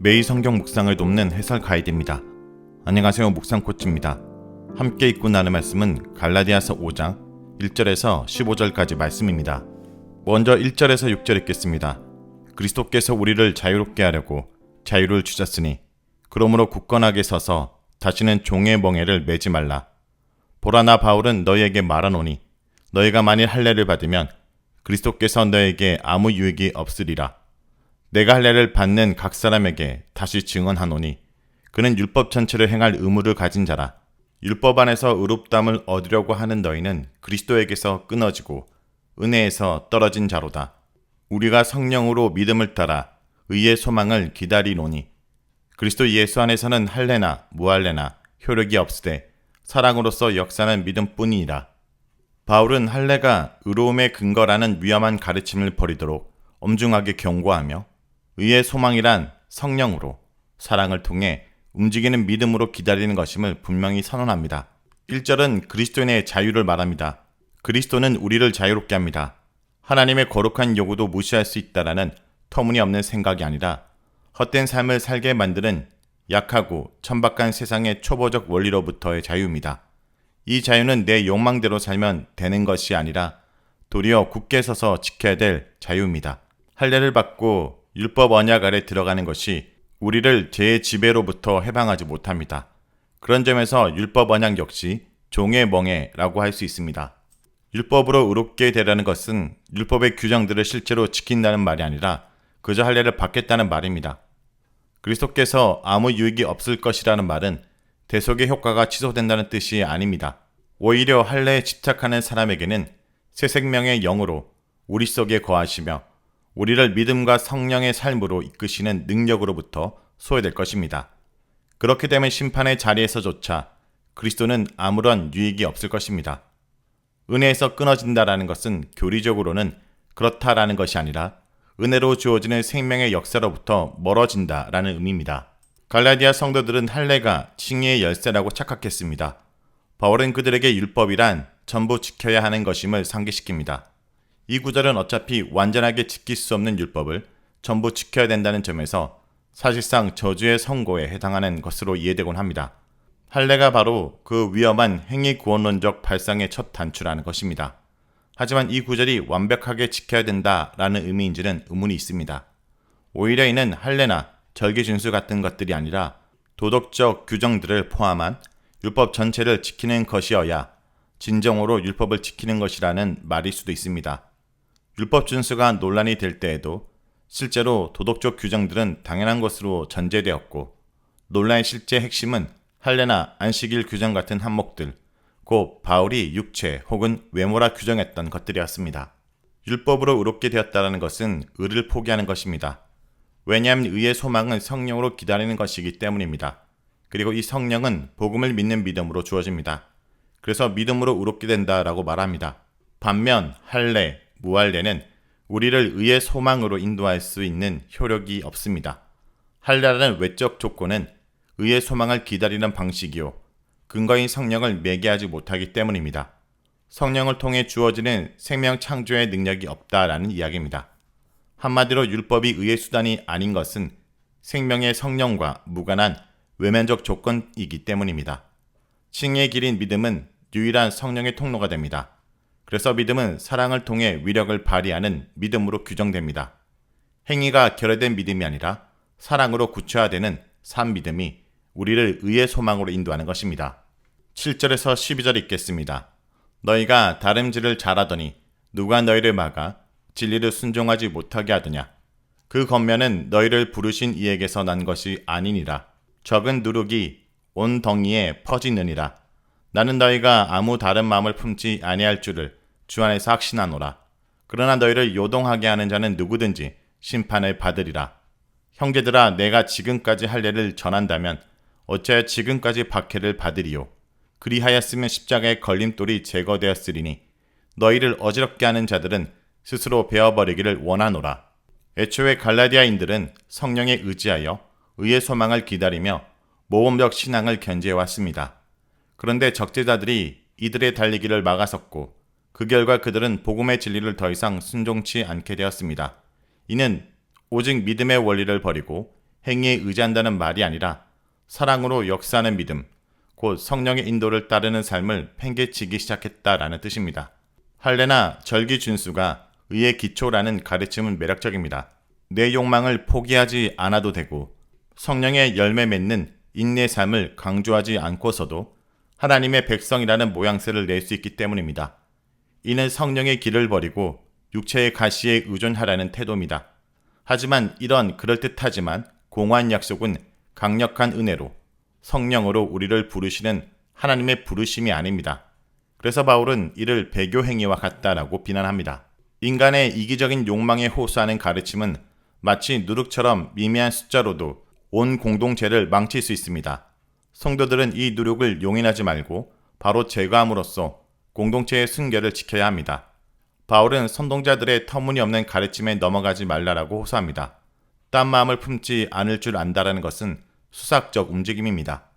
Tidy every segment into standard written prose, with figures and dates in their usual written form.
매일 성경 묵상을 돕는 해설 가이드입니다. 안녕하세요. 묵상코치입니다. 함께 읽고 나눌 말씀은 갈라디아서 5장 1절에서 15절까지 말씀입니다. 먼저 1절에서 6절 읽겠습니다. 그리스도께서 우리를 자유롭게 하려고 자유를 주셨으니 그러므로 굳건하게 서서 다시는 종의 멍에를 매지 말라. 보라, 나 바울은 너희에게 말하노니 너희가 만일 할례를 받으면 그리스도께서 너희에게 아무 유익이 없으리라. 내가 할례를 받는 각 사람에게 다시 증언하노니 그는 율법 전체를 행할 의무를 가진 자라. 율법 안에서 의롭다함을 얻으려고 하는 너희는 그리스도에게서 끊어지고 은혜에서 떨어진 자로다. 우리가 성령으로 믿음을 따라 의의 소망을 기다리노니 그리스도 예수 안에서는 할례나 무할례나 효력이 없으되 사랑으로서 역사는 믿음뿐이니라. 바울은 할례가 의로움의 근거라는 위험한 가르침을 버리도록 엄중하게 경고하며 의의 소망이란 성령으로 사랑을 통해 움직이는 믿음으로 기다리는 것임을 분명히 선언합니다. 1절은 그리스도인의 자유를 말합니다. 그리스도는 우리를 자유롭게 합니다. 하나님의 거룩한 요구도 무시할 수 있다라는 터무니없는 생각이 아니라 헛된 삶을 살게 만드는 약하고 천박한 세상의 초보적 원리로부터의 자유입니다. 이 자유는 내 욕망대로 살면 되는 것이 아니라 도리어 굳게 서서 지켜야 될 자유입니다. 할례를 받고 율법 언약 아래 들어가는 것이 우리를 죄의 지배로부터 해방하지 못합니다. 그런 점에서 율법 언약 역시 종의 멍에라고 할 수 있습니다. 율법으로 의롭게 되라는 것은 율법의 규정들을 실제로 지킨다는 말이 아니라 그저 할례를 받겠다는 말입니다. 그리스도께서 아무 유익이 없을 것이라는 말은 대속의 효과가 취소된다는 뜻이 아닙니다. 오히려 할례에 집착하는 사람에게는 새 생명의 영으로 우리 속에 거하시며 우리를 믿음과 성령의 삶으로 이끄시는 능력으로부터 소외될 것입니다. 그렇게 되면 심판의 자리에서조차 그리스도는 아무런 유익이 없을 것입니다. 은혜에서 끊어진다라는 것은 교리적으로는 그렇다라는 것이 아니라 은혜로 주어지는 생명의 역사로부터 멀어진다라는 의미입니다. 갈라디아 성도들은 할례가 칭의의 열쇠라고 착각했습니다. 바울은 그들에게 율법이란 전부 지켜야 하는 것임을 상기시킵니다. 이 구절은 어차피 완전하게 지킬 수 없는 율법을 전부 지켜야 된다는 점에서 사실상 저주의 선고에 해당하는 것으로 이해되곤 합니다. 할례가 바로 그 위험한 행위 구원론적 발상의 첫 단추라는 것입니다. 하지만 이 구절이 완벽하게 지켜야 된다라는 의미인지는 의문이 있습니다. 오히려 이는 할례나 절기 준수 같은 것들이 아니라 도덕적 규정들을 포함한 율법 전체를 지키는 것이어야 진정으로 율법을 지키는 것이라는 말일 수도 있습니다. 율법 준수가 논란이 될 때에도 실제로 도덕적 규정들은 당연한 것으로 전제되었고 논란의 실제 핵심은 할례나 안식일 규정 같은 항목들, 곧 바울이 육체 혹은 외모라 규정했던 것들이었습니다. 율법으로 의롭게 되었다는 것은 의를 포기하는 것입니다. 왜냐하면 의의 소망은 성령으로 기다리는 것이기 때문입니다. 그리고 이 성령은 복음을 믿는 믿음으로 주어집니다. 그래서 믿음으로 의롭게 된다라고 말합니다. 반면 할례, 무할례는 우리를 의의 소망으로 인도할 수 있는 효력이 없습니다. 할례라는 외적 조건은 의의 소망을 기다리는 방식이요 근거인 성령을 매개하지 못하기 때문입니다. 성령을 통해 주어지는 생명 창조의 능력이 없다라는 이야기입니다. 한마디로 율법이 의의 수단이 아닌 것은 생명의 성령과 무관한 외면적 조건이기 때문입니다. 칭의의 길인 믿음은 유일한 성령의 통로가 됩니다. 그래서 믿음은 사랑을 통해 위력을 발휘하는 믿음으로 규정됩니다. 행위가 결여된 믿음이 아니라 사랑으로 구체화되는 산 믿음이 우리를 의의 소망으로 인도하는 것입니다. 7절에서 12절 읽겠습니다. 너희가 다름질을 잘하더니 누가 너희를 막아 진리를 순종하지 못하게 하더냐. 그 겉면은 너희를 부르신 이에게서 난 것이 아니니라. 적은 누룩이 온 덩이에 퍼지느니라. 나는 너희가 아무 다른 마음을 품지 아니할 줄을 주 안에서 확신하노라. 그러나 너희를 요동하게 하는 자는 누구든지 심판을 받으리라. 형제들아, 내가 지금까지 할례를 전한다면 어찌하여 지금까지 박해를 받으리요. 그리하였으면 십자가의 걸림돌이 제거되었으리니 너희를 어지럽게 하는 자들은 스스로 베어버리기를 원하노라. 애초에 갈라디아인들은 성령에 의지하여 의의 소망을 기다리며 모범적 신앙을 견지해왔습니다. 그런데 적재자들이 이들의 달리기를 막아섰고 그 결과 그들은 복음의 진리를 더 이상 순종치 않게 되었습니다. 이는 오직 믿음의 원리를 버리고 행위에 의지한다는 말이 아니라 사랑으로 역사하는 믿음, 곧 성령의 인도를 따르는 삶을 팽개치기 시작했다라는 뜻입니다. 할례나 절기 준수가 의의 기초라는 가르침은 매력적입니다. 내 욕망을 포기하지 않아도 되고 성령의 열매 맺는 인내의 삶을 강조하지 않고서도 하나님의 백성이라는 모양새를 낼 수 있기 때문입니다. 이는 성령의 길을 버리고 육체의 가시에 의존하라는 태도입니다. 하지만 이런 그럴듯하지만 공허한 약속은 강력한 은혜로 성령으로 우리를 부르시는 하나님의 부르심이 아닙니다. 그래서 바울은 이를 배교 행위와 같다라고 비난합니다. 인간의 이기적인 욕망에 호소하는 가르침은 마치 누룩처럼 미미한 숫자로도 온 공동체를 망칠 수 있습니다. 성도들은 이 누룩을 용인하지 말고 바로 제거함으로써 공동체의 순결을 지켜야 합니다. 바울은 선동자들의 터무니없는 가르침에 넘어가지 말라라고 호소합니다. 딴 마음을 품지 않을 줄 안다라는 것은 수삭적 움직임입니다.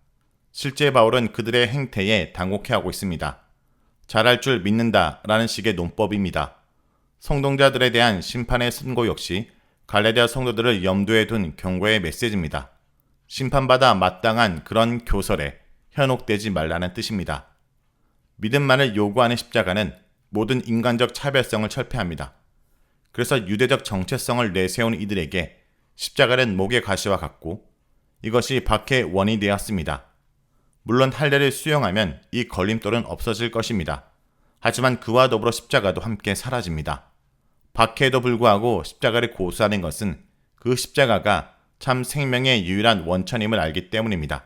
실제 바울은 그들의 행태에 당혹해하고 있습니다. 잘할 줄 믿는다라는 식의 논법입니다. 성동자들에 대한 심판의 선고 역시 갈라디아 성도들을 염두에 둔 경고의 메시지입니다. 심판받아 마땅한 그런 교설에 현혹되지 말라는 뜻입니다. 믿음만을 요구하는 십자가는 모든 인간적 차별성을 철폐합니다. 그래서 유대적 정체성을 내세운 이들에게 십자가는 목의 가시와 같고 이것이 박해의 원이 되었습니다. 물론 할례를 수용하면 이 걸림돌은 없어질 것입니다. 하지만 그와 더불어 십자가도 함께 사라집니다. 박해에도 불구하고 십자가를 고수하는 것은 그 십자가가 참 생명의 유일한 원천임을 알기 때문입니다.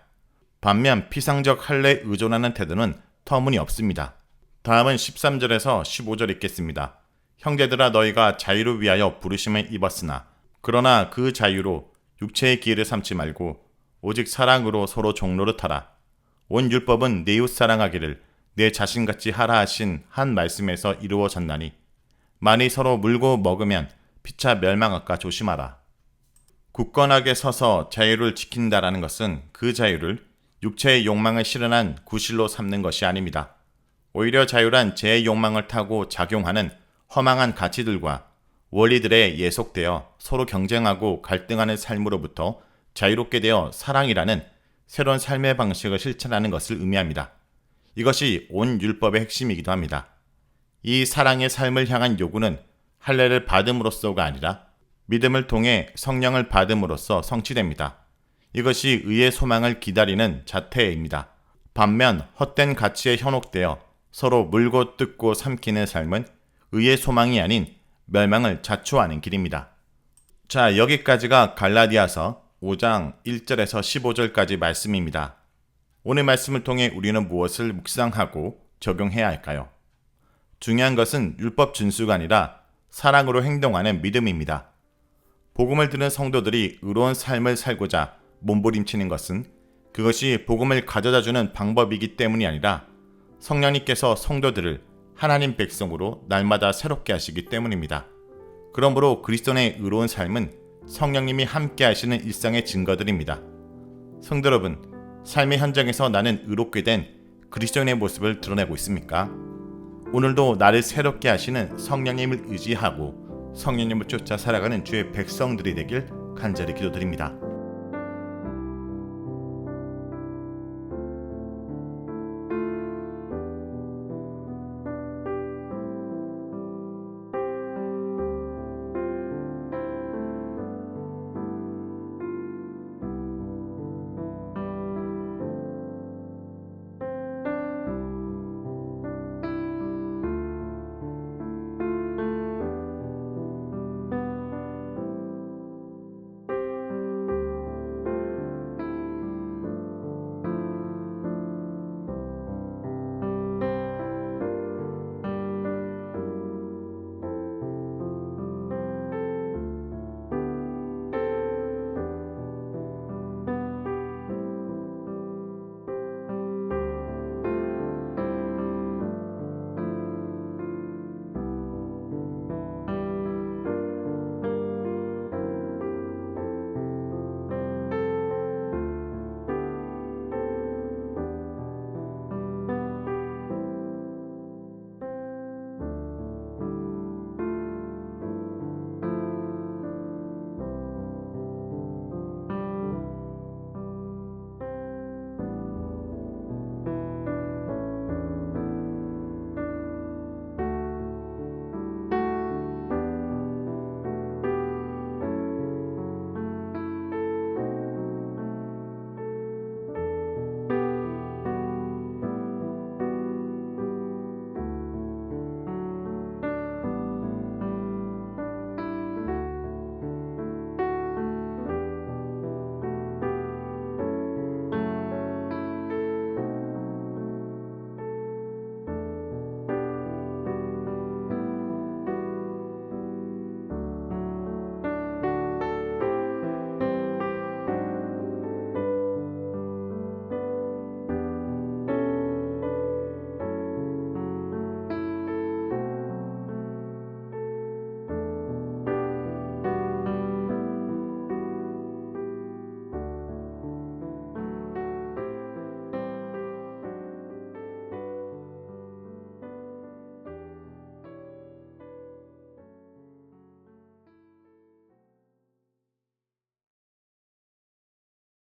반면 피상적 할례에 의존하는 태도는 터무니없습니다. 다음은 13절에서 15절 읽겠습니다. 형제들아 너희가 자유를 위하여 부르심을 입었으나 그러나 그 자유로 육체의 기회를 삼지 말고 오직 사랑으로 서로 종노릇하라. 온 율법은 내 이웃 사랑하기를 내 자신같이 하라 하신 한 말씀에서 이루어졌나니 만일 서로 물고 먹으면 피차 멸망할까 조심하라. 굳건하게 서서 자유를 지킨다라는 것은 그 자유를 육체의 욕망을 실현한 구실로 삼는 것이 아닙니다. 오히려 자유란 제 욕망을 타고 작용하는 허망한 가치들과 원리들에 예속되어 서로 경쟁하고 갈등하는 삶으로부터 자유롭게 되어 사랑이라는 새로운 삶의 방식을 실천하는 것을 의미합니다. 이것이 온 율법의 핵심이기도 합니다. 이 사랑의 삶을 향한 요구는 할례를 받음으로써가 아니라 믿음을 통해 성령을 받음으로써 성취됩니다. 이것이 의의 소망을 기다리는 자태입니다. 반면 헛된 가치에 현혹되어 서로 물고 뜯고 삼키는 삶은 의의 소망이 아닌 멸망을 자초하는 길입니다. 자, 여기까지가 갈라디아서 5장 1절에서 15절까지 말씀입니다. 오늘 말씀을 통해 우리는 무엇을 묵상하고 적용해야 할까요? 중요한 것은 율법 준수가 아니라 사랑으로 행동하는 믿음입니다. 복음을 듣는 성도들이 의로운 삶을 살고자 몸부림치는 것은 그것이 복음을 가져다주는 방법이기 때문이 아니라 성령님께서 성도들을 하나님 백성으로 날마다 새롭게 하시기 때문입니다. 그러므로 그리스도인의 의로운 삶은 성령님이 함께 하시는 일상의 증거들입니다. 성도 여러분, 삶의 현장에서 나는 의롭게 된 그리스도인의 모습을 드러내고 있습니까? 오늘도 나를 새롭게 하시는 성령님을 의지하고 성령님을 쫓아 살아가는 주의 백성들이 되길 간절히 기도드립니다.